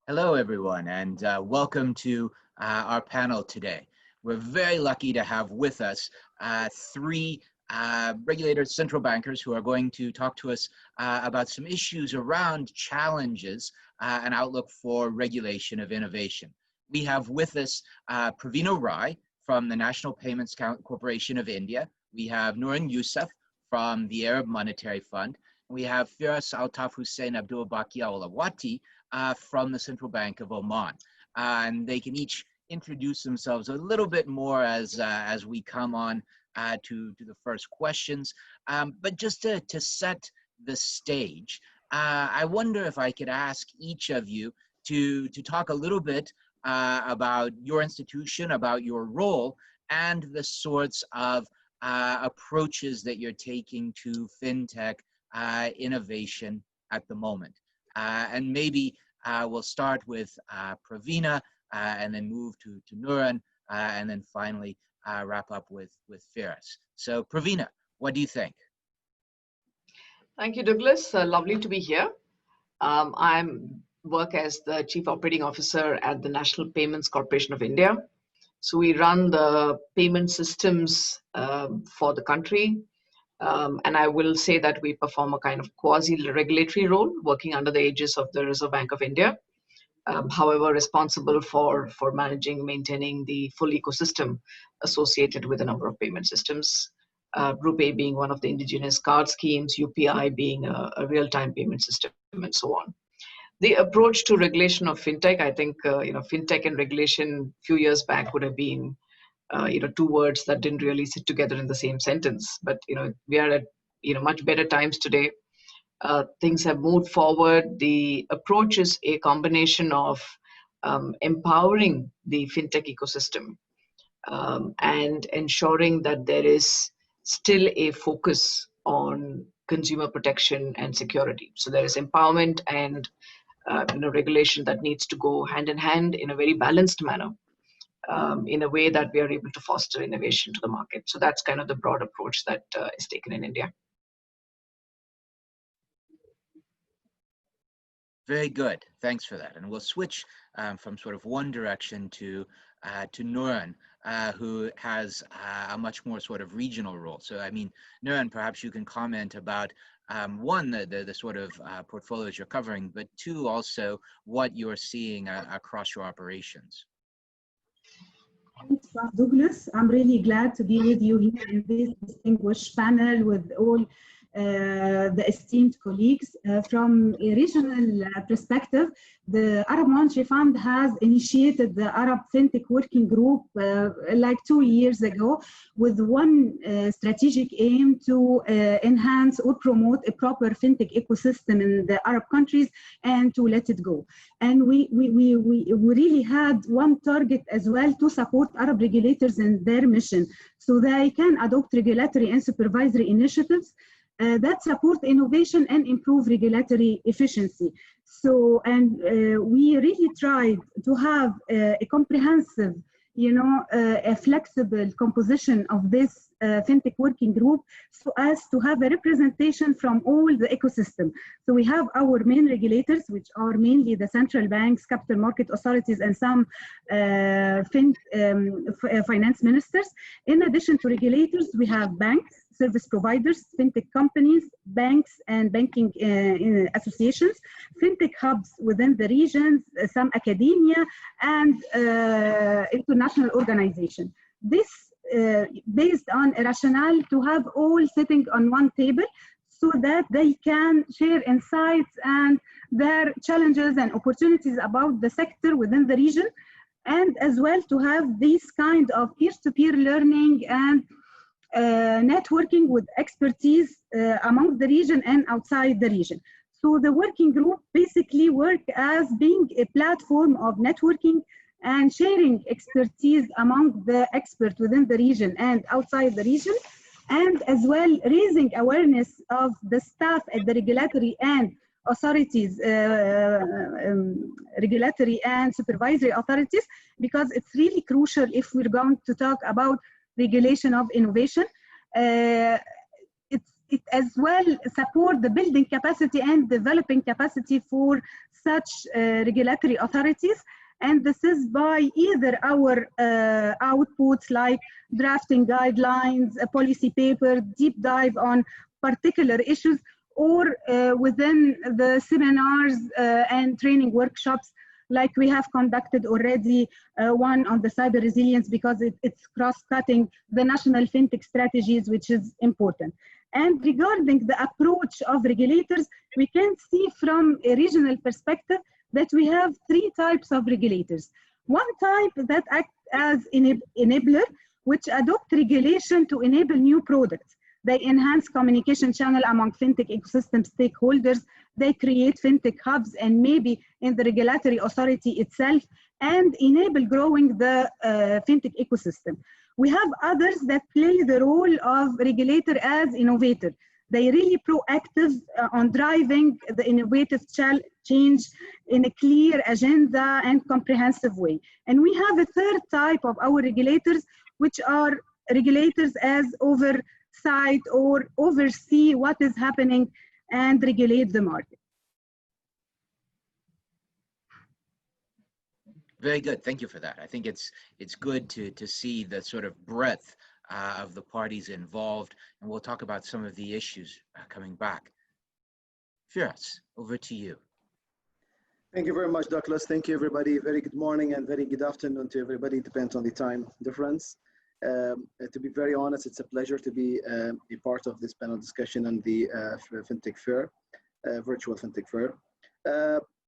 Hello, everyone, and welcome to our panel today. We're very lucky to have with us three regulators, central bankers, who are going to talk to us about some issues around challenges and outlook for regulation of innovation. We have with us Praveena from the National Payments Corporation of India. We have Nouran Youssef from the Arab Monetary Fund. We have Firas Altaf Hussein Abdul Bakia Lawati from the Central Bank of Oman. And they can each introduce themselves a little bit more as we come on to the first questions. But just to set the stage, I wonder if I could ask each of you to talk a little bit about your institution, about your role, and the sorts of approaches that you're taking to FinTech innovation at the moment. And maybe we'll start with Praveena and then move to Nouran and then finally wrap up with Firas. So Praveena, what do you think? Thank you, Douglas. Lovely to be here. I work as the Chief Operating Officer at the National Payments Corporation of India. So we run the payment systems for the country. And I will say that we perform a kind of quasi-regulatory role, working under the aegis of the Reserve Bank of India. However, responsible for managing, maintaining the full ecosystem associated with a number of payment systems. RuPay being one of the indigenous card schemes, UPI being a real-time payment system, and so on. The approach to regulation of FinTech, I think, FinTech and regulation a few years back would have been two words that didn't really sit together in the same sentence. But we are at much better times today. Things have moved forward. The approach is a combination of empowering the FinTech ecosystem and ensuring that there is still a focus on consumer protection and security. So there is empowerment and regulation that needs to go hand in hand in a very balanced manner. In a way that we are able to foster innovation to the market. So that's kind of the broad approach that is taken in India. Very good, thanks for that. And we'll switch from sort of one direction to Nouran, who has a much more sort of regional role. So I mean, Nouran, perhaps you can comment about one, the sort of portfolios you're covering, but two, also what you're seeing across your operations. Thanks, Douglas. I'm really glad to be with you here in this distinguished panel with all the esteemed colleagues. From a regional perspective, the Arab Monetary Fund has initiated the Arab FinTech Working Group like 2 years ago with one strategic aim to enhance or promote a proper FinTech ecosystem in the Arab countries and to let it go. And we really had one target as well, to support Arab regulators in their mission so they can adopt regulatory and supervisory initiatives that support innovation and improve regulatory efficiency. So, and we really tried to have a comprehensive, a flexible composition of this FinTech working group so as to have a representation from all the ecosystem. So we have our main regulators, which are mainly the central banks, capital market authorities, and some finance ministers. In addition to regulators, we have banks, service providers, FinTech companies, banks, and banking associations, FinTech hubs within the regions, some academia, and international organizations. This based on a rationale to have all sitting on one table so that they can share insights and their challenges and opportunities about the sector within the region, and as well to have this kind of peer-to-peer learning and networking with expertise among the region and outside the region. So the working group basically work as being a platform of networking and sharing expertise among the experts within the region and outside the region, and as well raising awareness of the staff at the regulatory and authorities, regulatory and supervisory authorities, because it's really crucial if we're going to talk about regulation of innovation. it as well support the building capacity and developing capacity for such regulatory authorities. And this is by either our outputs like drafting guidelines, a policy paper, deep dive on particular issues, or within the seminars and training workshops, like we have conducted already one on the cyber resilience, because it's cross-cutting the national fintech strategies, which is important. And regarding the approach of regulators, we can see from a regional perspective that we have three types of regulators. One type that act as enabler, which adopt regulation to enable new products. They enhance communication channel among fintech ecosystem stakeholders. They create fintech hubs and maybe in the regulatory authority itself, and enable growing the fintech ecosystem. We have others that play the role of regulator as innovator. They really proactive on driving the innovative change in a clear agenda and comprehensive way. And we have a third type of our regulators, which are regulators as oversight or oversee what is happening and regulate the market. Very good. Thank you for that. I think it's good to see the sort of breadth of the parties involved, and we'll talk about some of the issues coming back. Firas, over to you. Thank you very much, Douglas. Thank you, everybody. Very good morning and very good afternoon to everybody. Depends on the time difference. To be very honest, it's a pleasure to be a part of this panel discussion on the FinTech Fair, virtual FinTech Fair.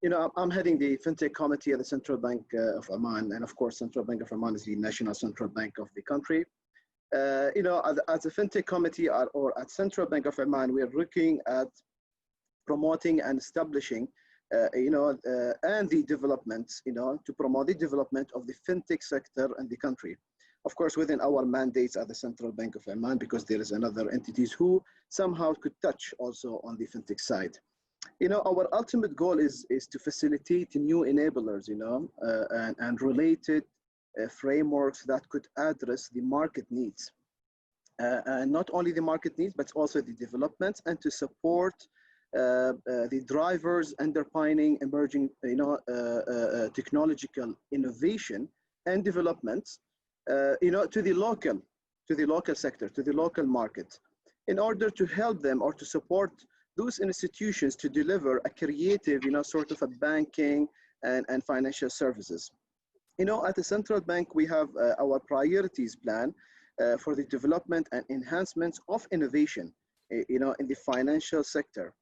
You know, I'm heading the FinTech Committee at the Central Bank of Oman, and of course, Central Bank of Oman is the national central bank of the country. You know, as a FinTech Committee or at Central Bank of Oman, we are looking at promoting and establishing, and the development, to promote the development of the FinTech sector in the country. Of course, within our mandates at the Central Bank of Oman, because there is another entities who somehow could touch also on the FinTech side. You know, our ultimate goal is to facilitate new enablers, and related frameworks that could address the market needs. And not only the market needs, but also the developments, and to support the drivers underpinning emerging, technological innovation and developments, to the local sector, to the local market, in order to help them or to support those institutions to deliver a creative, sort of a banking and financial services. At the central bank, we have our priorities plan for the development and enhancements of innovation, in the financial sector,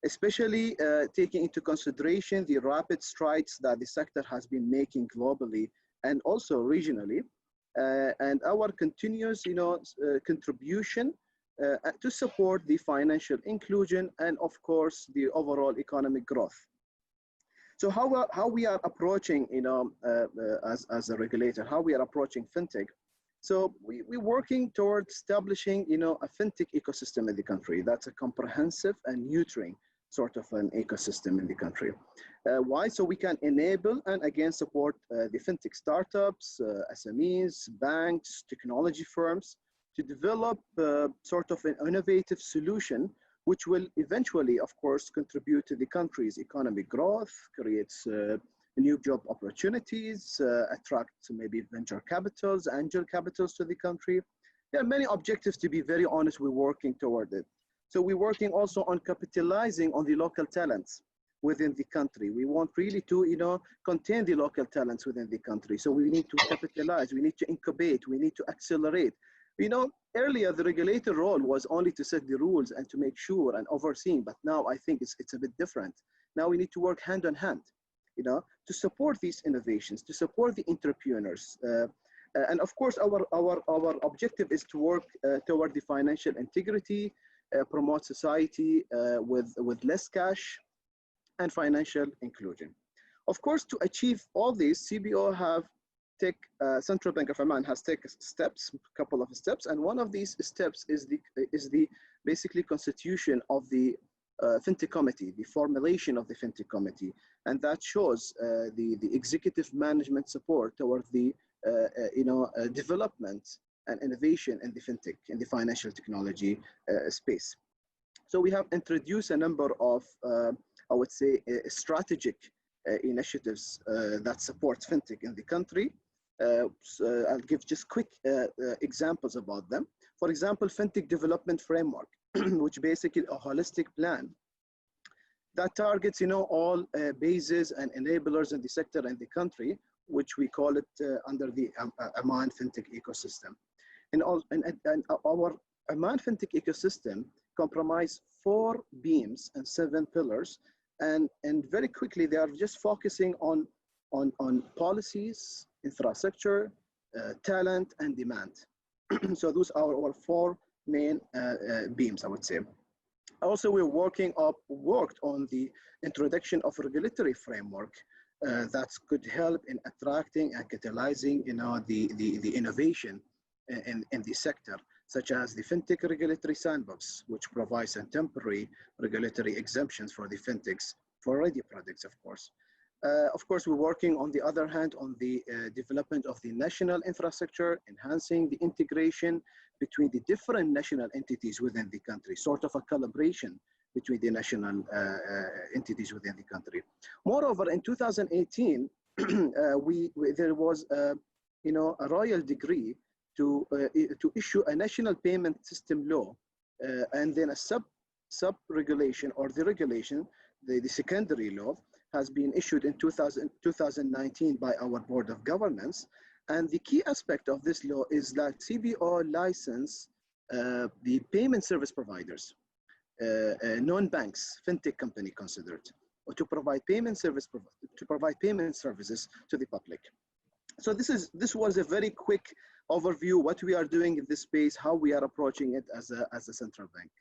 especially taking into consideration the rapid strides that the sector has been making globally and also regionally, and our continuous, contribution to support the financial inclusion and, of course, the overall economic growth. So how we are approaching, as a regulator, how we are approaching FinTech. So we're working towards establishing, a FinTech ecosystem in the country. That's a comprehensive and nurturing sort of an ecosystem in the country. Why? So we can enable and again support the FinTech startups, SMEs, banks, technology firms, to develop sort of an innovative solution, which will eventually, of course, contribute to the country's economic growth, creates new job opportunities, attract maybe venture capitals, angel capitals to the country. There are many objectives, to be very honest, we're working toward it. So we're working also on capitalizing on the local talents within the country. We want really to, contain the local talents within the country. So we need to capitalize, we need to incubate, we need to accelerate. Earlier the regulator role was only to set the rules and to make sure and overseeing, but now I think it's a bit different. Now we need to work hand in hand, to support these innovations, to support the entrepreneurs. And of course, our objective is to work toward the financial integrity, promote society with less cash, and financial inclusion. Of course, to achieve all these, CBO have Central Bank of Oman has taken steps, a couple of steps, and one of these steps is the basically constitution of the FinTech Committee, the formulation of the FinTech Committee, and that shows the executive management support towards the development and innovation in the FinTech, in the financial technology space. So we have introduced a number of, I would say, strategic initiatives that support FinTech in the country. So I'll give just quick examples about them. For example, FinTech Development Framework, which basically a holistic plan that targets, all bases and enablers in the sector and the country, which we call it under the Amman FinTech ecosystem. And our Amman FinTech ecosystem comprise 4 beams and 7 pillars, and very quickly they are just focusing on policies, infrastructure, talent, and demand. So those are our 4 main beams, I would say. Also, we worked on the introduction of a regulatory framework that could help in attracting and catalyzing, the innovation in the sector, such as the FinTech Regulatory Sandbox, which provides some temporary regulatory exemptions for the FinTechs for ready products, of course. Of course, we're working on the other hand on the development of the national infrastructure, enhancing the integration between the different national entities within the country, sort of a collaboration between the national entities within the country. Moreover, in 2018, there was a royal decree to issue a national payment system law, and then a sub-regulation or the regulation, the secondary law, has been issued in 2019 by our Board of Governance. And the key aspect of this law is that CBO license the payment service providers, non-banks, FinTech company considered, or to provide payment services to the public. So this was a very quick overview what we are doing in this space, how we are approaching it as a central bank.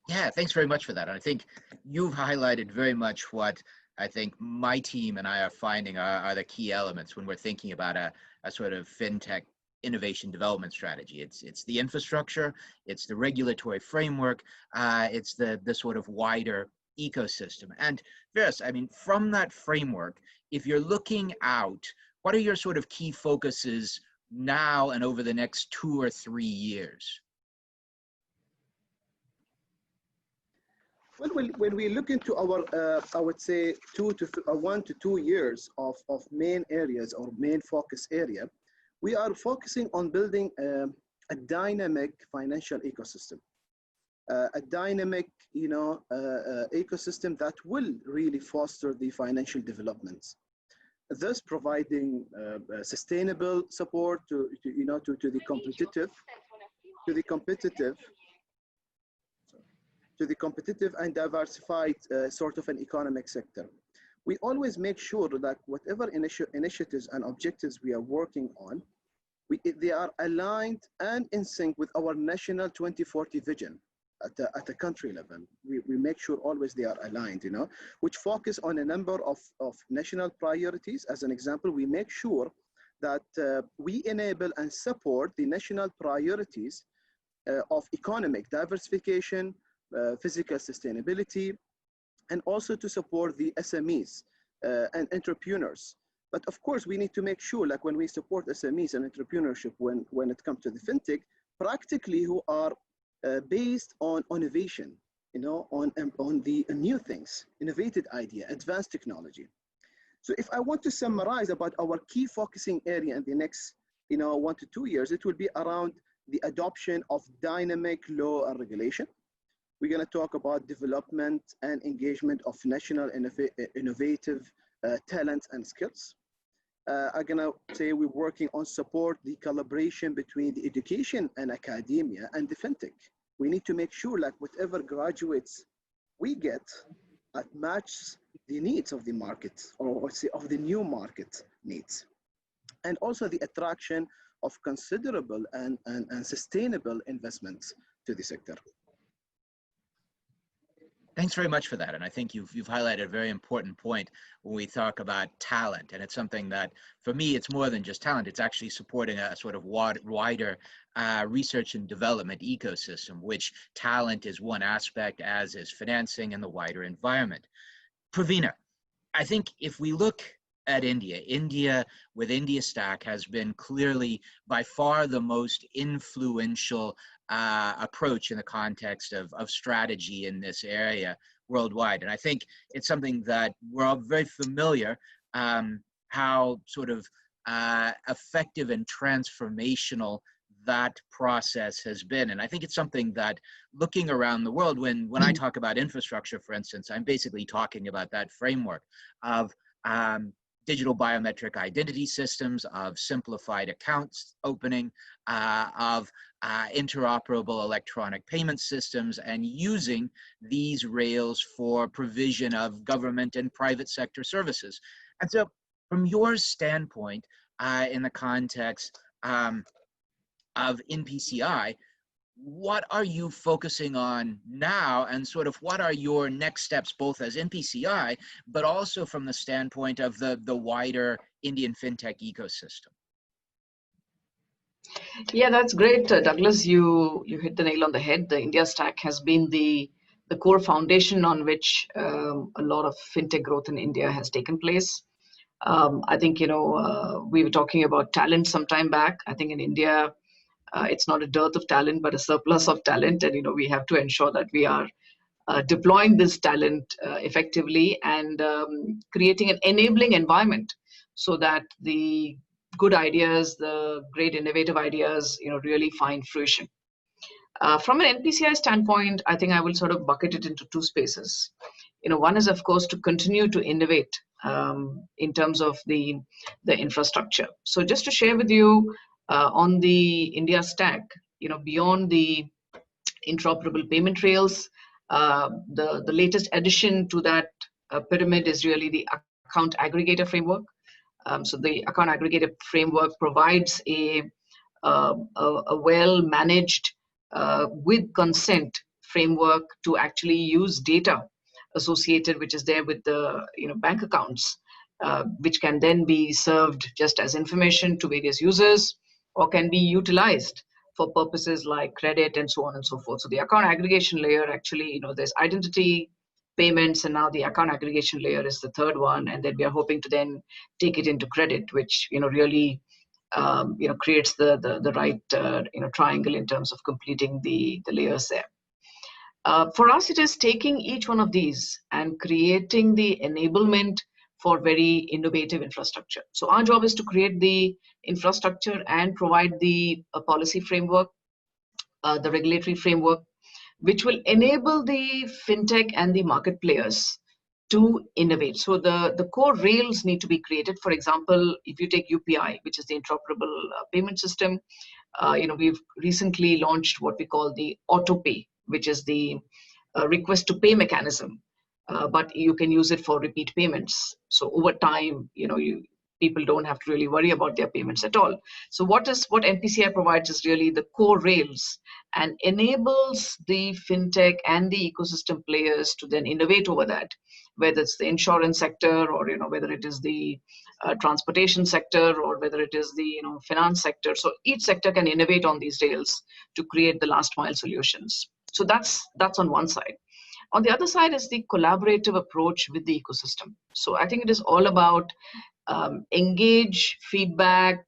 Yeah, thanks very much for that. I think you've highlighted very much what I think my team and I are finding are the key elements when we're thinking about a sort of FinTech innovation development strategy. It's the infrastructure, it's the regulatory framework, it's the sort of wider ecosystem. And Firas, I mean, from that framework, if you're looking out, what are your sort of key focuses now and over the next 2 or 3 years? Well, when we look into our, I would say, 1 to 2 years of main areas or main focus area, we are focusing on building a dynamic financial ecosystem, a dynamic, ecosystem that will really foster the financial developments, thus providing sustainable support to the competitive and diversified sort of an economic sector. We always make sure that whatever initiatives and objectives we are working on, they are aligned and in sync with our national 2040 vision at a country level. We make sure always they are aligned, which focus on a number of national priorities. As an example, we make sure that we enable and support the national priorities of economic diversification, physical sustainability, and also to support the SMEs and entrepreneurs. But of course, we need to make sure, like when we support SMEs and entrepreneurship, when it comes to the FinTech, practically who are based on innovation, on the new things, innovative idea, advanced technology. So if I want to summarize about our key focusing area in the next 1 to 2 years, it will be around the adoption of dynamic law and regulation. We're going to talk about development and engagement of national innovative talents and skills. I'm going to say we're working on support the collaboration between the education and academia and the FinTech. We need to make sure like whatever graduates we get matches the needs of the market, or let's say of the new market needs. And also the attraction of considerable and sustainable investments to the sector. Thanks very much for that. And I think you've highlighted a very important point when we talk about talent. And it's something that, for me, it's more than just talent. It's actually supporting a sort of wider research and development ecosystem, which talent is one aspect, as is financing and the wider environment. Praveena, I think if we look at India. India, with India Stack, has been clearly by far the most influential approach in the context of strategy in this area worldwide. And I think it's something that we're all very familiar, how sort of effective and transformational that process has been. And I think it's something that, looking around the world, when I talk about infrastructure, for instance, I'm basically talking about that framework of digital biometric identity systems, of simplified accounts opening, of interoperable electronic payment systems, and using these rails for provision of government and private sector services. And so from your standpoint, in the context of NPCI, what are you focusing on now, and sort of what are your next steps, both as NPCI, but also from the standpoint of the wider Indian FinTech ecosystem? Yeah, that's great, Douglas. You hit the nail on the head. The India Stack has been the core foundation on which a lot of FinTech growth in India has taken place. I think, we were talking about talent some time back. I think in India, it's not a dearth of talent, but a surplus of talent. And, we have to ensure that we are deploying this talent effectively and creating an enabling environment so that the good ideas, the great innovative ideas, really find fruition. From an NPCI standpoint, I think I will sort of bucket it into two spaces. One is, of course, to continue to innovate in terms of the infrastructure. So just to share with you, on the India Stack, beyond the interoperable payment rails, the latest addition to that pyramid is really the account aggregator framework. So the account aggregator framework provides a well-managed, with consent framework to actually use data associated, which is there with the bank accounts, which can then be served just as information to various users, or can be utilized for purposes like credit and so on and so forth. So the account aggregation layer, actually, there's identity, payments, and now the account aggregation layer is the third one. And then we are hoping to then take it into credit, which really creates the right triangle in terms of completing the layers there. For us, it is taking each one of these and creating the enablement for very innovative infrastructure. So our job is to create the infrastructure and provide the policy framework, the regulatory framework, which will enable the FinTech and the market players to innovate. So the core rails need to be created. For example, if you take UPI, which is the interoperable payment system, we've recently launched what we call the AutoPay, which is the request to pay mechanism. But you can use it for repeat payments. So over time, people don't have to really worry about their payments at all. So what NPCI provides is really the core rails and enables the FinTech and the ecosystem players to then innovate over that, whether it's the insurance sector, or whether it is the transportation sector, or whether it is the finance sector. So each sector can innovate on these rails to create the last mile solutions. So that's on one side. On the other side is the collaborative approach with the ecosystem. So I think it is all about engage, feedback,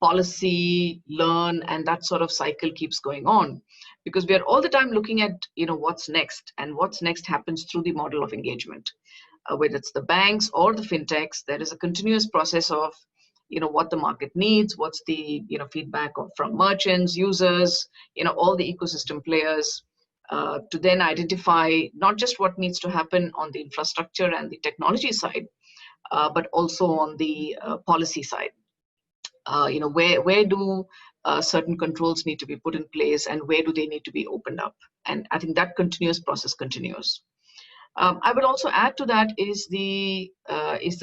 policy, learn, and that sort of cycle keeps going on, because we are all the time looking at what's next, and what's next happens through the model of engagement. Whether it's the banks or the fintechs, there is a continuous process of what the market needs, what's the feedback from merchants, users, all the ecosystem players. To then identify not just what needs to happen on the infrastructure and the technology side, but also on the policy side. Where do certain controls need to be put in place, and where do they need to be opened up? And I think that continuous process continues. I would also add to that is the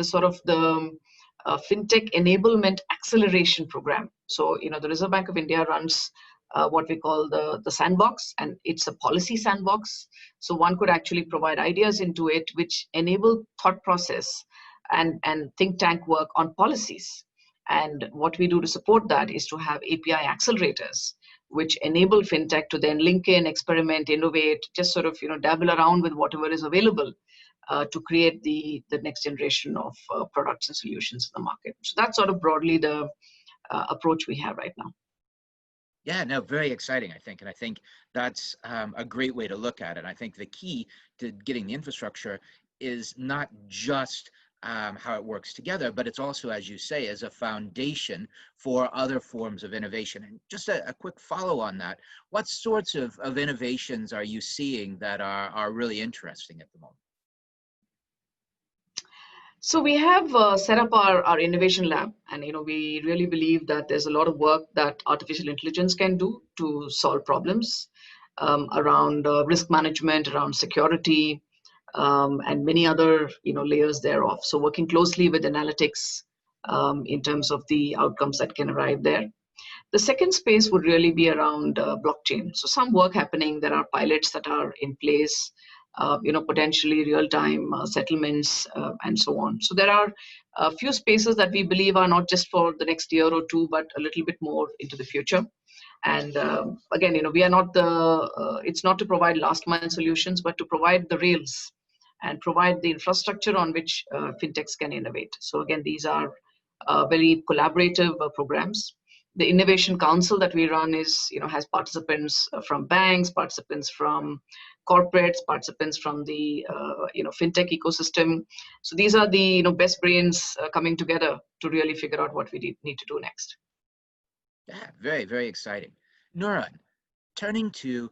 sort of the FinTech enablement acceleration program. So the Reserve Bank of India runs what we call the sandbox, and it's a policy sandbox. So one could actually provide ideas into it which enable thought process and think tank work on policies. And what we do to support that is to have API accelerators, which enable FinTech to then link in, experiment, innovate, just sort of dabble around with whatever is available to create the next generation of products and solutions in the market. So that's sort of broadly the approach we have right now. Yeah, no, very exciting, I think. And I think that's a great way to look at it. I think the key to getting the infrastructure is not just how it works together, but it's also, as you say, as a foundation for other forms of innovation. And just a quick follow on that, what sorts of innovations are you seeing that are really interesting at the moment? So we have set up our innovation lab, and we really believe that there's a lot of work that artificial intelligence can do to solve problems around risk management, around security, and many other layers thereof. So working closely with analytics in terms of the outcomes that can arrive there. The second space would really be around blockchain. So some work happening. There are pilots that are in place. Potentially real-time settlements and so on. So there are a few spaces that we believe are not just for the next year or two, but a little bit more into the future. And again, we are not it's not to provide last-mile solutions, but to provide the rails and provide the infrastructure on which fintechs can innovate. So again, these are very collaborative programs. The Innovation Council that we run has participants from banks, participants from corporates, participants from the fintech ecosystem. So these are the best brains coming together to really figure out what we need to do next. Yeah, very, very exciting. Nouran, turning to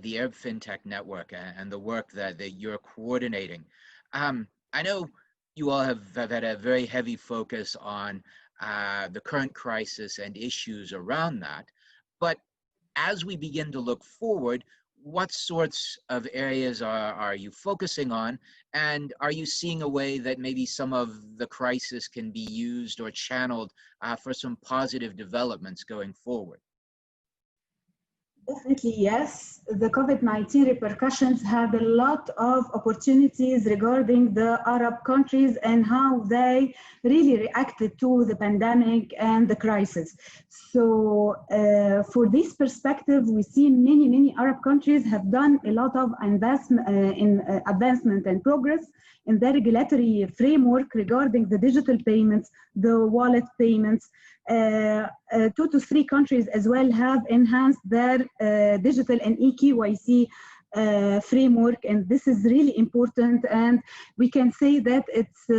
the Arab FinTech Network and the work that you're coordinating. I know you all have had a very heavy focus on the current crisis and issues around that, but as we begin to look forward, what sorts of areas are you focusing on, and are you seeing a way that maybe some of the crisis can be used or channeled for some positive developments going forward? Definitely, yes. The COVID-19 repercussions had a lot of opportunities regarding the Arab countries and how they really reacted to the pandemic and the crisis. So for this perspective, we see many Arab countries have done a lot of investment in advancement and progress in the regulatory framework regarding the digital payments, the wallet payments. 2 to 3 countries as well have enhanced their digital and eKYC framework, and this is really important, and we can say that it's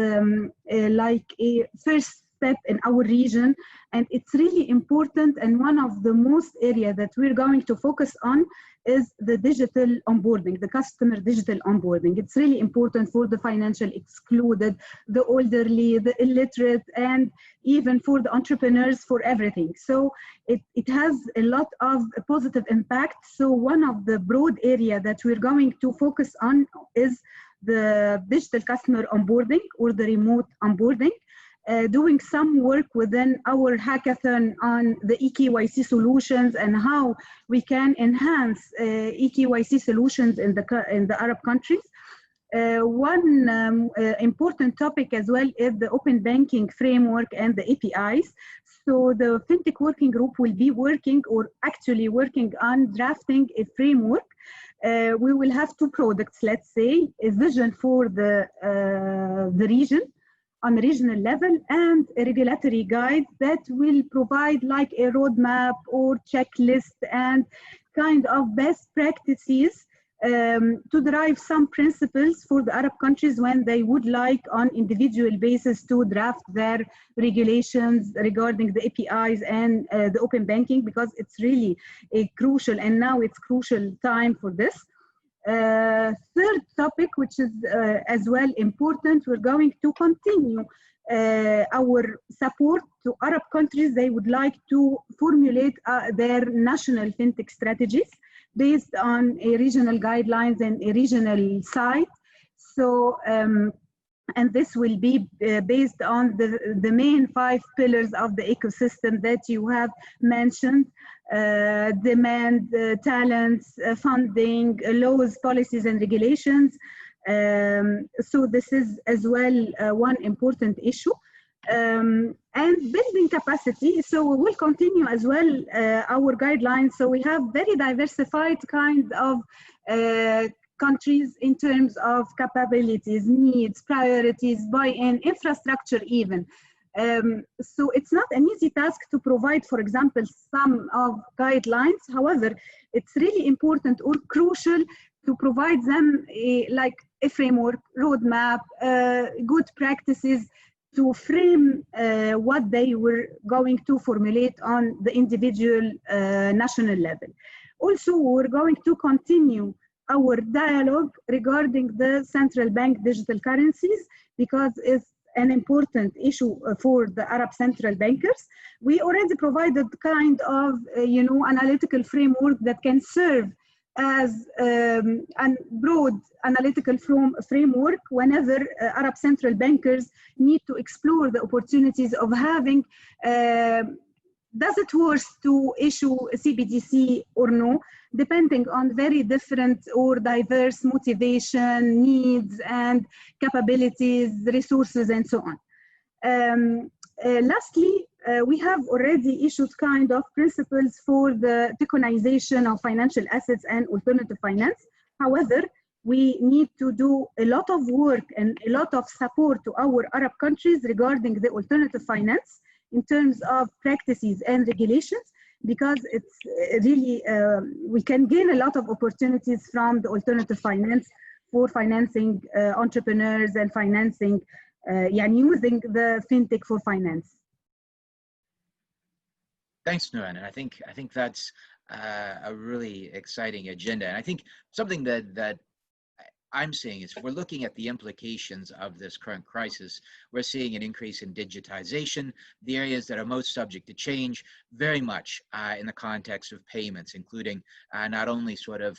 like a first step in our region, and it's really important. And one of the most area that we're going to focus on is the digital onboarding, the customer digital onboarding. It's really important for the financial excluded, the elderly, the illiterate, and even for the entrepreneurs, for everything. So it has a lot of positive impact. So one of the broad area that we're going to focus on is the digital customer onboarding or the remote onboarding. Doing some work within our hackathon on the eKYC solutions and how we can enhance eKYC solutions in the Arab countries. One important topic as well is the open banking framework and the APIs. So the FinTech working group will be working or actually working on drafting a framework. We will have 2 products, let's say, a vision for the region on a regional level and a regulatory guide that will provide like a roadmap or checklist and kind of best practices to derive some principles for the Arab countries when they would like on individual basis to draft their regulations regarding the APIs and the open banking, because it's really a crucial, and now it's crucial time for this. Third topic, which is as well important, we're going to continue our support to Arab countries. They would like to formulate their national FinTech strategies based on a regional guidelines and a regional site. So, and this will be based on the main 5 pillars of the ecosystem that you have mentioned: demand, talents, funding, laws, policies, and regulations. So this is as well one important issue. And building capacity. So we will continue as well our guidelines. So we have very diversified kind of countries in terms of capabilities, needs, priorities, buy-in, infrastructure even. So it's not an easy task to provide, for example, some of guidelines. However, it's really important or crucial to provide them like a framework, roadmap, good practices to frame what they were going to formulate on the individual national level. Also, we're going to continue our dialogue regarding the central bank digital currencies because it's an important issue for the Arab central bankers. We already provided kind of, analytical framework that can serve as a broad analytical framework whenever Arab central bankers need to explore the opportunities of having, does it worth to issue a CBDC or no, depending on very different or diverse motivation, needs, and capabilities, resources, and so on. Lastly, we have already issued kind of principles for the tokenization of financial assets and alternative finance. However, we need to do a lot of work and a lot of support to our Arab countries regarding the alternative finance in terms of practices and regulations, because it's really, we can gain a lot of opportunities from the alternative finance for financing entrepreneurs and financing, using the FinTech for finance. Thanks, Nouran. And I think that's a really exciting agenda. And I think something that I'm seeing is we're looking at the implications of this current crisis. We're seeing an increase in digitization, the areas that are most subject to change, very much in the context of payments, including not only sort of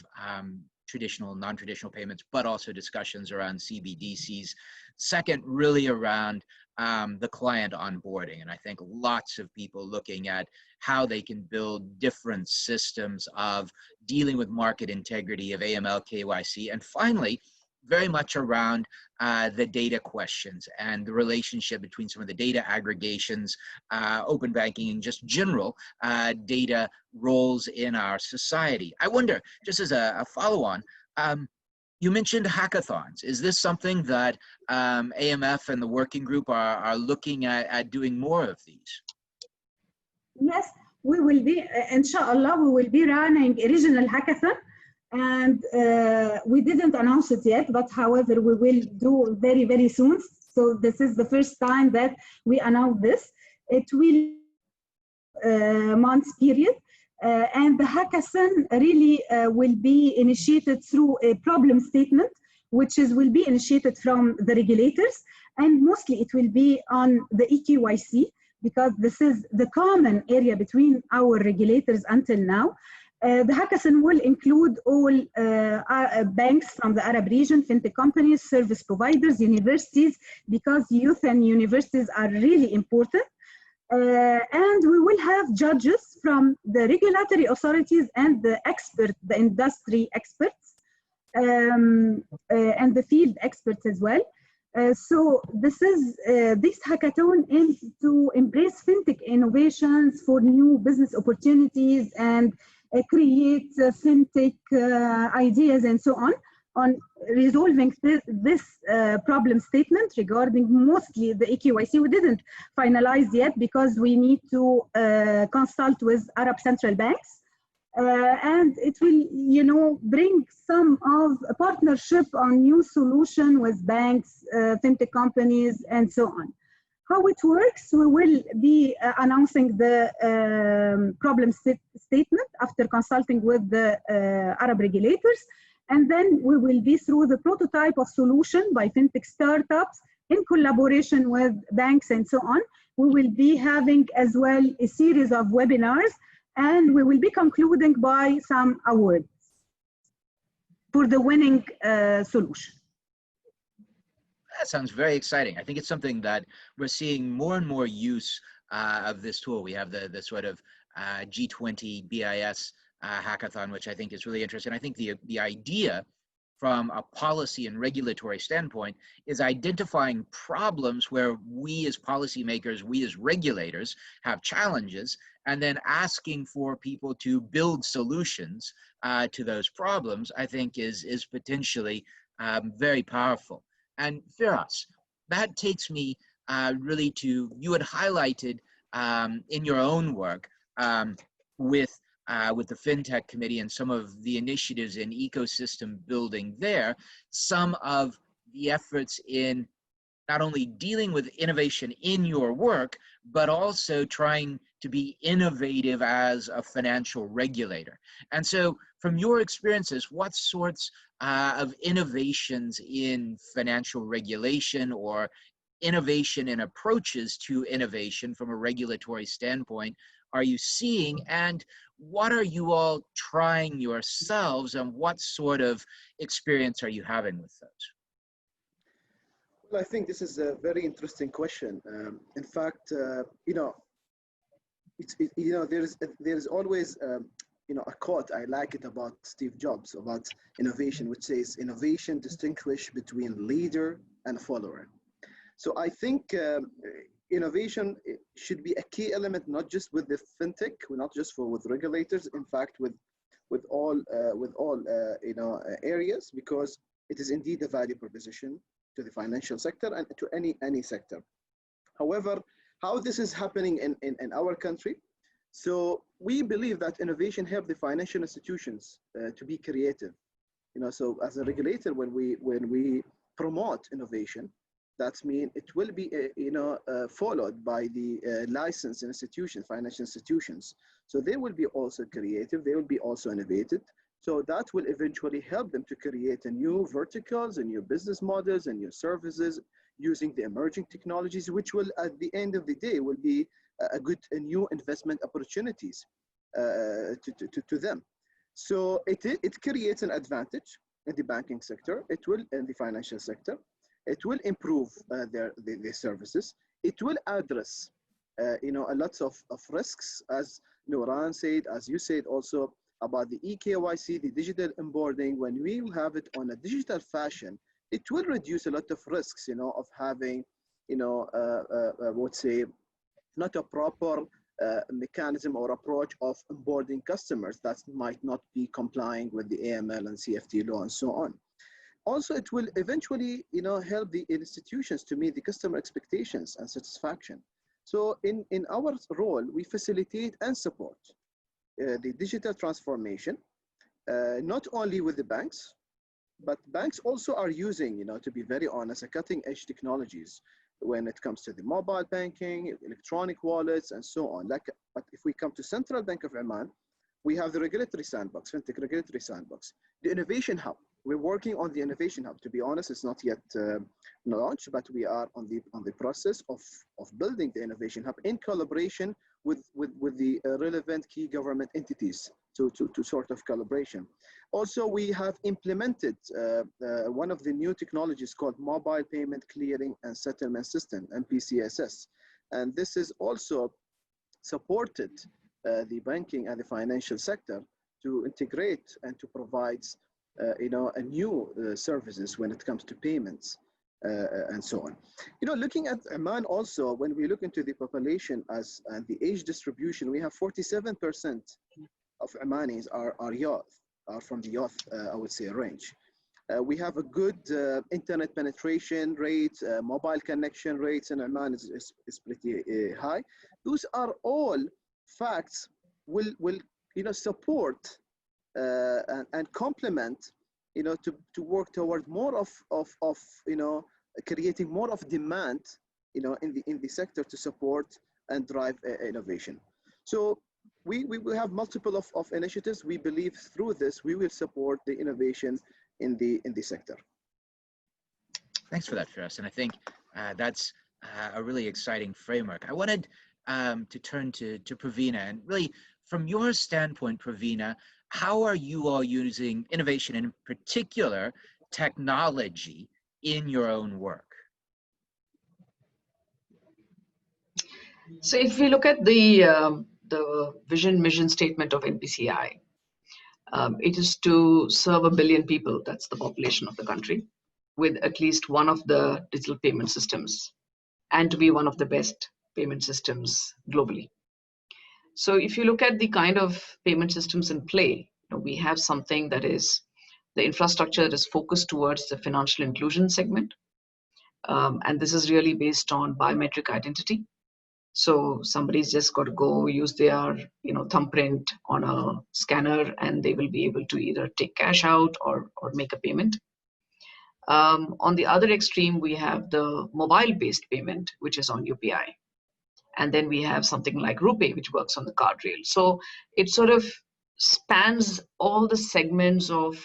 traditional, non-traditional payments, but also discussions around CBDCs. Second, really around the client onboarding. And I think lots of people looking at how they can build different systems of dealing with market integrity of AML, KYC. And finally, very much around the data questions and the relationship between some of the data aggregations, open banking, and just general data roles in our society. I wonder, just as a follow-on, you mentioned hackathons. Is this something that AMF and the working group are looking at doing more of these? Yes, we will be, inshallah, we will be running a regional hackathon. And we didn't announce it yet, but however, we will do very, very soon. So this is the first time that we announce this. It will months period. And the hackathon really will be initiated through a problem statement, which will be initiated from the regulators. And mostly it will be on the eKYC, because this is the common area between our regulators until now. The hackathon will include all banks from the Arab region, FinTech companies, service providers, universities, because youth and universities are really important. And we will have judges from the regulatory authorities and the industry experts, and the field experts as well. So this hackathon aims to embrace FinTech innovations for new business opportunities and create FinTech ideas and so on resolving this problem statement regarding mostly the eKYC. We didn't finalize yet because we need to consult with Arab central banks. And it will, bring some of a partnership on new solution with banks, FinTech companies, and so on. How it works, we will be announcing the problem statement after consulting with the Arab regulators. And then we will be through the prototype of solution by FinTech startups in collaboration with banks and so on. We will be having as well a series of webinars, and we will be concluding by some awards for the winning solution. That sounds very exciting. I think it's something that we're seeing more and more use of this tool. We have the sort of G20 BIS hackathon, which I think is really interesting. I think the idea from a policy and regulatory standpoint is identifying problems where we as policymakers, we as regulators have challenges, and then asking for people to build solutions to those problems, I think is potentially very powerful. And Firas, that takes me really to, you had highlighted in your own work with the FinTech Committee and some of the initiatives in ecosystem building there, some of the efforts in not only dealing with innovation in your work, but also trying to be innovative as a financial regulator. And so from your experiences, what sorts of innovations in financial regulation or innovation and approaches to innovation from a regulatory standpoint are you seeing, and what are you all trying yourselves, and what sort of experience are you having with those? Well, I think this is a very interesting question. In fact, there's always a quote, I like it, about Steve Jobs about innovation, which says innovation distinguishes between leader and follower. So I think innovation should be a key element, not just with the FinTech, not just with regulators, in fact with all areas, because it is indeed a value proposition to the financial sector and to any sector. However, how this is happening in our country, so we believe that innovation helps the financial institutions to be creative. So as a regulator, when we promote innovation, that means it will be followed by the licensed institutions, financial institutions. So they will be also creative, they will be also innovative. So that will eventually help them to create a new verticals and new business models and new services using the emerging technologies, which will, at the end of the day, will be a new investment opportunities to them. So it creates an advantage in the banking sector. It will in the financial sector. It will improve their services. It will address a lot of risks, as Nouran said, as you said also, about the eKYC, the digital onboarding. When we have it on a digital fashion, it will reduce a lot of risks, of having, I would say, not a proper mechanism or approach of onboarding customers that might not be complying with the AML and CFT law and so on. Also, it will eventually, help the institutions to meet the customer expectations and satisfaction. So in our role, we facilitate and support the digital transformation, not only with the banks, but banks also are using, to be very honest, cutting edge technologies when it comes to the mobile banking, electronic wallets, and so on. But if we come to Central Bank of Oman, we have the regulatory sandbox, FinTech regulatory sandbox, the innovation hub. We're working on the innovation hub. To be honest, it's not yet launched, but we are on the process of building the innovation hub in collaboration with the relevant key government entities to sort of collaboration. Also, we have implemented one of the new technologies called Mobile Payment Clearing and Settlement System, MPCSS. And this is also supported the banking and the financial sector to integrate and to provide a new services when it comes to payments and so on. Looking at Oman also, when we look into the population and the age distribution, we have 47% of Omanis are youth, are from the youth, I would say, range. We have a good internet penetration rate, mobile connection rates in Oman is pretty high. Those are all facts will support and complement, to work toward more of creating more of demand, in the sector to support and drive innovation. So we will have multiple of initiatives. We believe through this we will support the innovation in the sector. Thanks for that, Firas. And I think that's a really exciting framework. I wanted to turn to Praveena, and really from your standpoint, Praveena, how are you all using innovation, and in particular technology, in your own work? So if we look at the vision mission statement of NPCI, it is to serve 1 billion people, that's the population of the country, with at least one of the digital payment systems, and to be one of the best payment systems globally. So if you look at the kind of payment systems in play, we have something that is the infrastructure that is focused towards the financial inclusion segment. And this is really based on biometric identity. So somebody's just got to go use their thumbprint on a scanner, and they will be able to either take cash out or make a payment. On the other extreme, we have the mobile-based payment, which is on UPI. And then we have something like RuPay, which works on the card rail. So it sort of spans all the segments of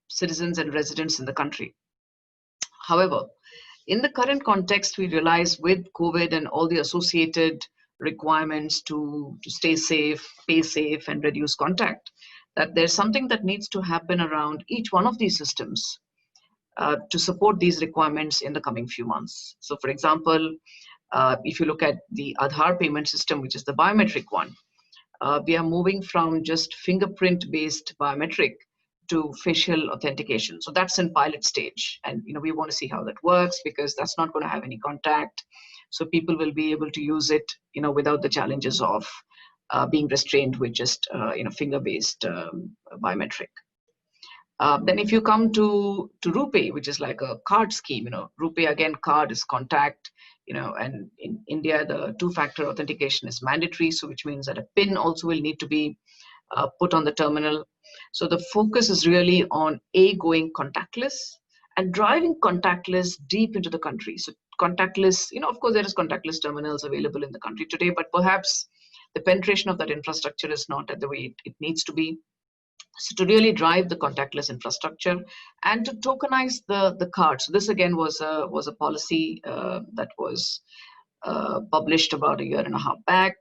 citizens and residents in the country. However, in the current context, we realize with COVID and all the associated requirements to stay safe, pay safe, and reduce contact, that there's something that needs to happen around each one of these systems to support these requirements in the coming few months. So for example, if you look at the Aadhaar payment system, which is the biometric one, we are moving from just fingerprint-based biometric to facial authentication. So that's in pilot stage. And we want to see how that works, because that's not going to have any contact. So people will be able to use it without the challenges of being restrained with just finger-based biometric. Then if you come to RuPay, which is like a card scheme, RuPay, again, card is contact, and in India, the two-factor authentication is mandatory. So which means that a PIN also will need to be put on the terminal. So the focus is really on going contactless and driving contactless deep into the country. So contactless, of course, there is contactless terminals available in the country today, but perhaps the penetration of that infrastructure is not at the way it needs to be. So to really drive the contactless infrastructure and to tokenize the card. So this again was a policy that was published about a year and a half back.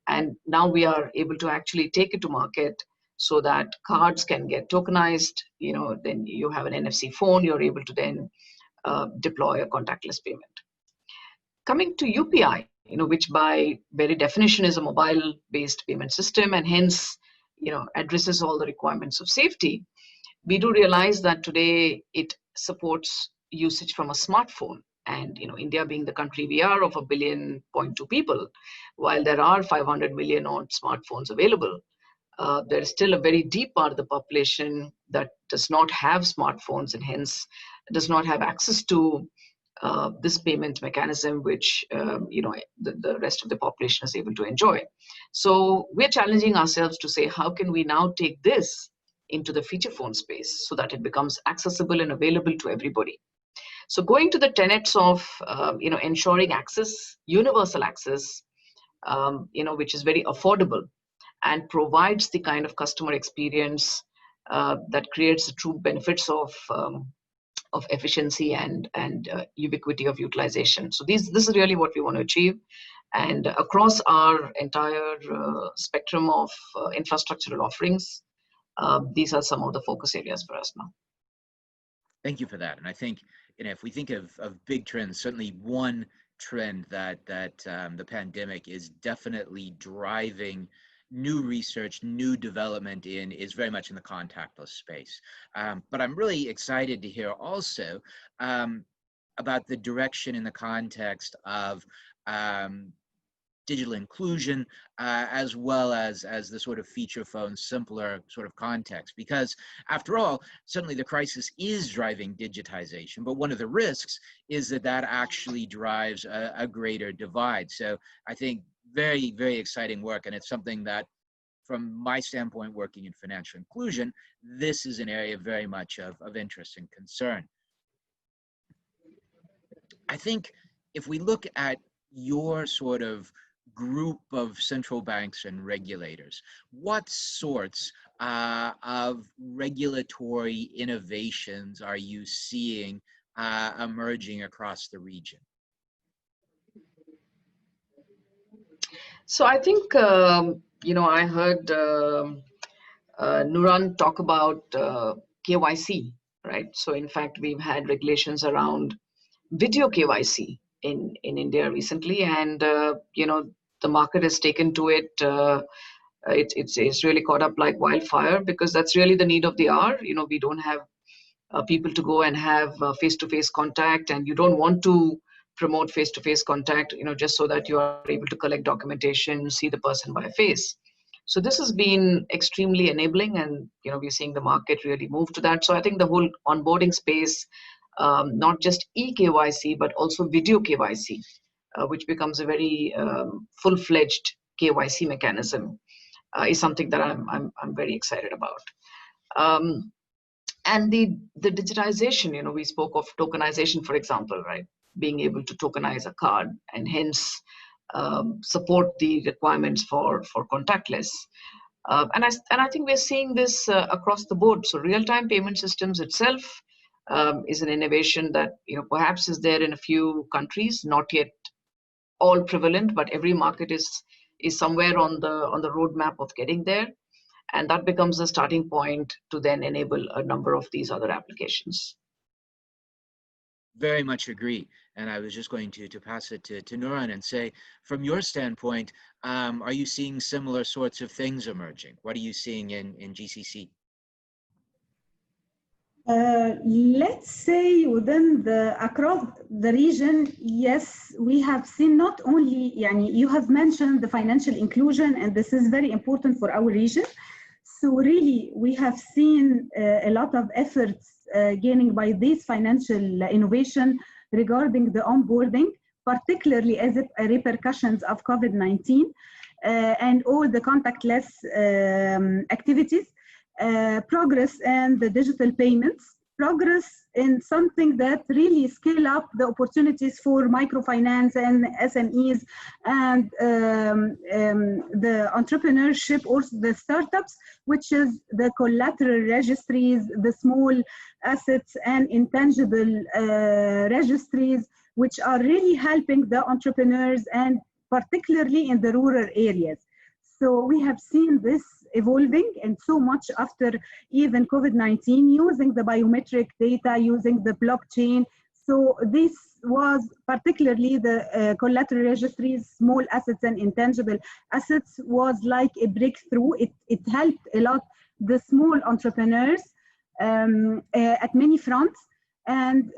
And now we are able to actually take it to market so that cards can get tokenized. Then you have an NFC phone, you're able to then deploy a contactless payment. Coming to UPI, which by very definition is a mobile-based payment system, and hence, addresses all the requirements of safety. We do realize that today it supports usage from a smartphone. And India being the country we are of 1.2 billion people, while there are 500 million odd smartphones available, there is still a very deep part of the population that does not have smartphones and hence does not have access to this payment mechanism, which the rest of the population is able to enjoy. So we're challenging ourselves to say, how can we now take this into the feature phone space so that it becomes accessible and available to everybody? So going to the tenets of ensuring access, universal access, which is very affordable and provides the kind of customer experience that creates the true benefits of efficiency and ubiquity of utilization. So this is really what we want to achieve. And across our entire spectrum of infrastructural offerings, these are some of the focus areas for us now. Thank you for that. And I think, if we think of big trends, certainly one trend that the pandemic is definitely driving new research, new development in is very much in the contactless space. But I'm really excited to hear also about the direction in the context of digital inclusion, as well as the sort of feature phone, simpler sort of context. Because after all, certainly the crisis is driving digitization, but one of the risks is that actually drives a greater divide. So I think very, very exciting work, and it's something that, from my standpoint, working in financial inclusion, this is an area very much of interest and concern. I think if we look at your sort of group of central banks and regulators, what sorts of regulatory innovations are you seeing emerging across the region? So I think, I heard Nouran talk about KYC, right? So in fact, we've had regulations around video KYC in India recently, and the market has taken to it. It's really caught up like wildfire, because that's really the need of the hour. We don't have people to go and have face-to-face contact, and you don't want to promote face-to-face contact, just so that you are able to collect documentation, see the person by face. So this has been extremely enabling, and we're seeing the market really move to that. So I think the whole onboarding space, not just eKYC, but also video KYC, which becomes a very full-fledged KYC mechanism, is something that I'm very excited about. And the digitization, we spoke of tokenization, for example, right? Being able to tokenize a card and hence support the requirements for contactless. And I think we're seeing this across the board. So real-time payment systems itself is an innovation that perhaps is there in a few countries, not yet all prevalent, but every market is somewhere on the roadmap of getting there. And that becomes a starting point to then enable a number of these other applications. Very much agree. And I was just going to pass it to Nouran and say, from your standpoint, are you seeing similar sorts of things emerging? What are you seeing in GCC? Let's say across the region, yes, we have seen not only, you have mentioned the financial inclusion, and this is very important for our region. So really, we have seen a lot of efforts gaining by this financial innovation regarding the onboarding, particularly as repercussions of COVID-19 and all the contactless activities. Progress and the digital payments, progress in something that really scale up the opportunities for microfinance and SMEs and the entrepreneurship, or the startups, which is the collateral registries, the small assets and intangible registries, which are really helping the entrepreneurs, and particularly in the rural areas. So we have seen this evolving, and so much after even COVID-19, using the biometric data, using the blockchain. So this was particularly the collateral registries, small assets and intangible assets, was like a breakthrough. It helped a lot the small entrepreneurs at many fronts. And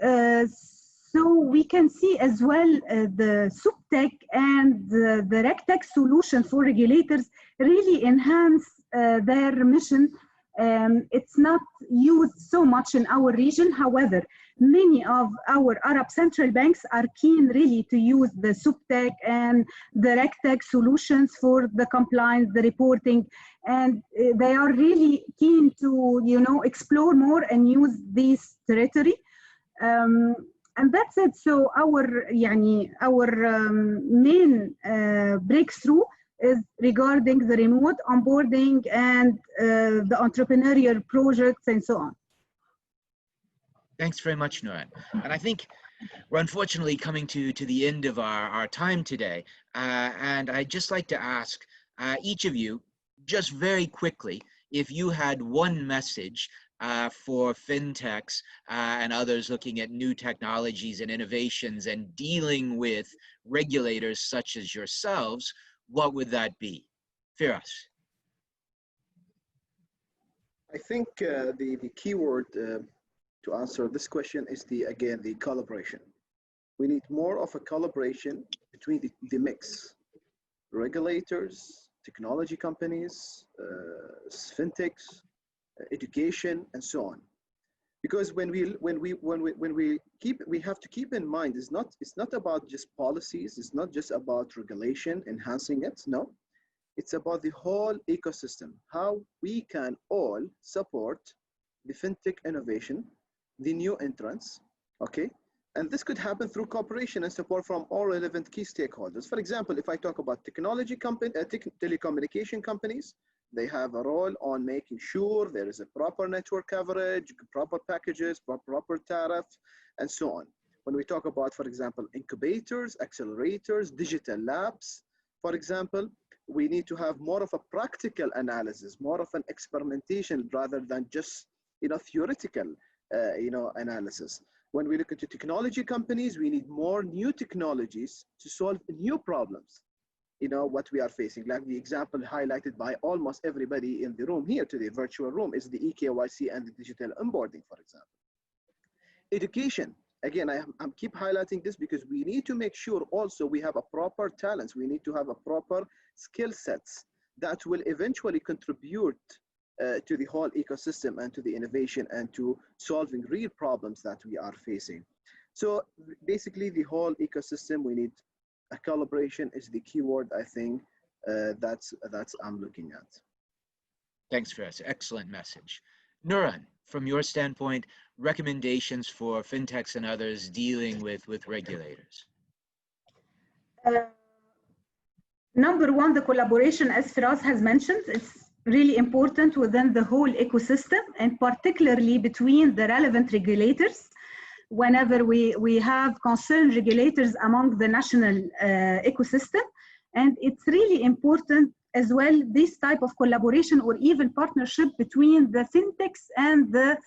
so we can see as well the SupTech and the RegTech solution for regulators really enhance their mission. It's not used so much in our region. However, many of our Arab central banks are keen really to use the SupTech and the RegTech solutions for the compliance, the reporting, and they are really keen to explore more and use this territory. And that's it. So our main breakthrough is regarding the remote onboarding and the entrepreneurial projects and so on. Thanks very much, Nouran. And I think we're unfortunately coming to the end of our time today. And I'd just like to ask each of you, just very quickly, if you had one message for fintechs and others looking at new technologies and innovations and dealing with regulators such as yourselves, what would that be? Firas. I think the key word to answer this question is again the collaboration. We need more of a collaboration between the mix, regulators, technology companies, fintechs, education, and so on. Because when we have to keep in mind, it's not about just policies, it's not just about regulation, enhancing it. No, it's about the whole ecosystem, how we can all support the fintech innovation, the new entrants, okay? And this could happen through cooperation and support from all relevant key stakeholders. For example, if I talk about telecommunication companies, they have a role on making sure there is a proper network coverage, proper packages, proper tariff, and so on. When we talk about, for example, incubators, accelerators, digital labs, for example, we need to have more of a practical analysis, more of an experimentation rather than just theoretical analysis. When we look into technology companies, we need more new technologies to solve new problems. What we are facing, like the example highlighted by almost everybody in the room here today, virtual room, is the eKYC and the digital onboarding, for example. Education, again, I'm keep highlighting this because we need to make sure also we have a proper talents. We need to have a proper skill sets that will eventually contribute to the whole ecosystem and to the innovation and to solving real problems that we are facing. So basically the whole ecosystem, we need a collaboration is the keyword, I think, that's I'm looking at. Thanks, Firas. Excellent message. Nouran, from your standpoint, recommendations for fintechs and others dealing with regulators? Number one, the collaboration, as Firas has mentioned, it's really important within the whole ecosystem, and particularly between the relevant regulators. Whenever we have concerned regulators among the national ecosystem, and it's really important as well, this type of collaboration or even partnership between the fintechs and the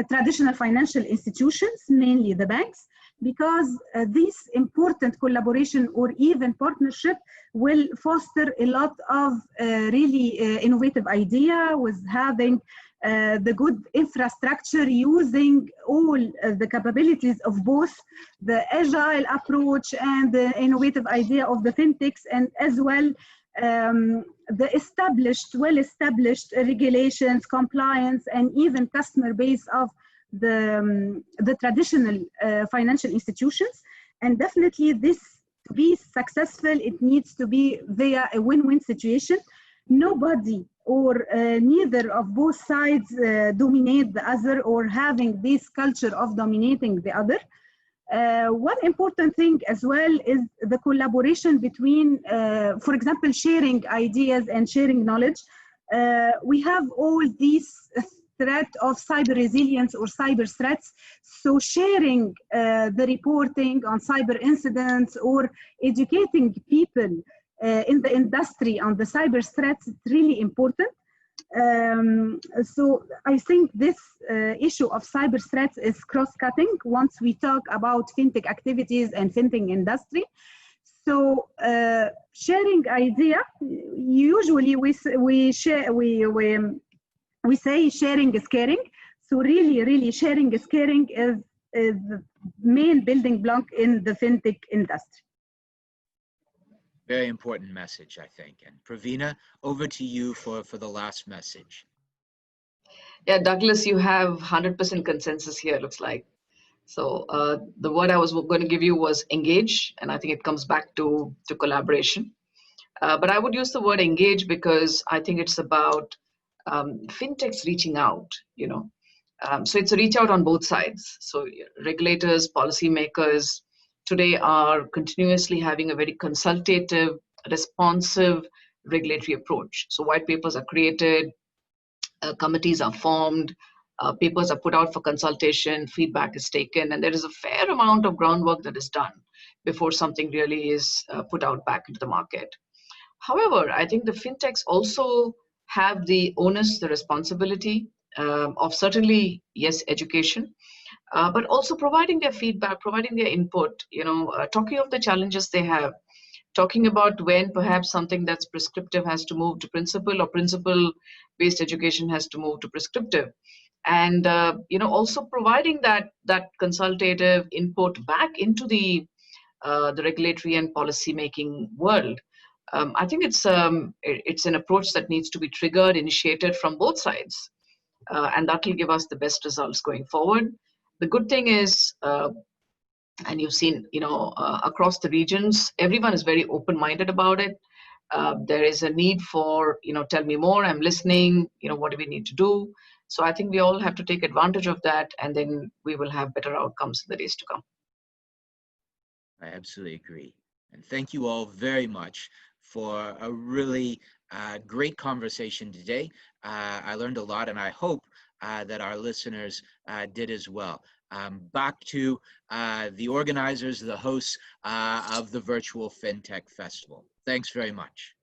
traditional financial institutions, mainly the banks, because this important collaboration or even partnership will foster a lot of really innovative idea with having the good infrastructure, using all the capabilities of both the agile approach and the innovative idea of the fintechs, and as well the well-established regulations, compliance, and even customer base of the traditional financial institutions. And definitely this, to be successful, it needs to be via a win-win situation. Nobody or neither of both sides dominate the other or having this culture of dominating the other. One important thing as well is the collaboration between, for example, sharing ideas and sharing knowledge. We have all these threat of cyber resilience or cyber threats. So sharing the reporting on cyber incidents or educating people in the industry on the cyber threats is really important. So I think this issue of cyber threats is cross-cutting once we talk about fintech activities and fintech industry. So sharing idea, usually we say sharing is caring. So really sharing is caring is the main building block in the fintech industry. Very important message, I think. And Praveena, over to you for the last message. Yeah, Douglas, you have 100% consensus here, looks like. So the word I was going to give you was engage, and I think it comes back to collaboration. But I would use the word engage because I think it's about fintechs reaching out, you know. So it's a reach out on both sides. So regulators, policymakers today are continuously having a very consultative, responsive regulatory approach. So white papers are created, committees are formed, papers are put out for consultation, feedback is taken, and there is a fair amount of groundwork that is done before something really is put out back into the market. However, I think the fintechs also have the onus, the responsibility of certainly, yes, education, but also providing their feedback, providing their input, you know, talking of the challenges they have, talking about when perhaps something that's prescriptive has to move to principle, or principle-based education has to move to prescriptive. And, you know, also providing that consultative input back into the regulatory and policy-making world. I think it's an approach that needs to be triggered, initiated from both sides, and that will give us the best results going forward. The good thing is, and you've seen, you know, across the regions, everyone is very open-minded about it. There is a need for, you know, tell me more, I'm listening, you know, what do we need to do? So I think we all have to take advantage of that, and then we will have better outcomes in the days to come. I absolutely agree. And thank you all very much for a really great conversation today. I learned a lot, and I hope that our listeners did as well. Back to the organizers, the hosts of the Virtual FinTech Festival. Thanks very much.